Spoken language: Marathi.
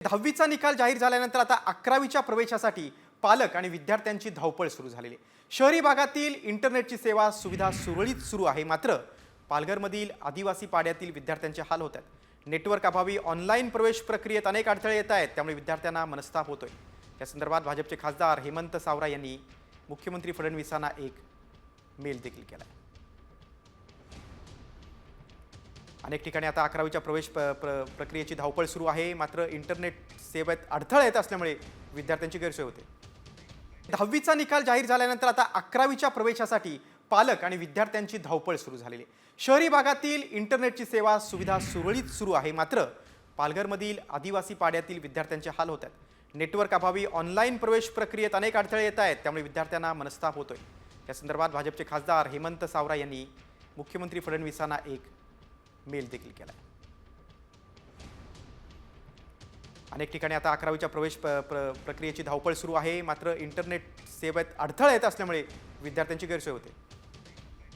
10वीचा निकाल जाहीर झाल्यानंतर आता 11वीच्या प्रवेशासाठी पालक आणि विद्यार्थ्यांची धावपळ सुरू झालेली आहे। शहरी भागातील इंटरनेटची सेवा सुविधा सुरळीत सुरू आहे, मात्र पालघरमधील आदिवासी पाड्यातील विद्यार्थ्यांचे हाल होत आहेत। नेटवर्क अभावी ऑनलाईन प्रवेश प्रक्रियेत अनेक अडथळे येत आहेत, त्यामुळे विद्यार्थ्यांना मनस्ताप होतोय। या संदर्भात भाजपचे खासदार हेमंत सावरा यांनी मुख्यमंत्री फडणवीसांना एक मेल देखील केला आहे। अनेक ठिकाणी आता 11वीच्या प्रवेश प्रक्रियेची धावपळ सुरू आहे, मात्र इंटरनेट सेवेत अडथळे येत असल्यामुळे विद्यार्थ्यांची गैरसोय होते। 10वीचा निकाल जाहीर झाल्यानंतर आता 11वीच्या प्रवेशासाठी पालक आणि विद्यार्थ्यांची धावपळ सुरू झालेली आहे। शहरी भागातील इंटरनेटची सेवा सुविधा सुरळीत सुरू आहे, मात्र पालघरमधील आदिवासी पाड्यातील विद्यार्थ्यांचे हाल होत आहेत। नेटवर्क अभावी ऑनलाईन प्रवेश प्रक्रियेत अनेक अडथळे येत आहेत, त्यामुळे विद्यार्थ्यांना मनस्ताप होतोय। या संदर्भात भाजपचे खासदार हेमंत सावरा यांनी मुख्यमंत्री फडणवीसांना एक मेल देखील केला आहे। अनेक ठिकाणी आता 11वीच्या प्रवेश प्रक्रियेची धावपळ सुरू आहे, मात्र इंटरनेट सेवेत अडथळे येत असल्यामुळे विद्यार्थ्यांची गैरसोय होते।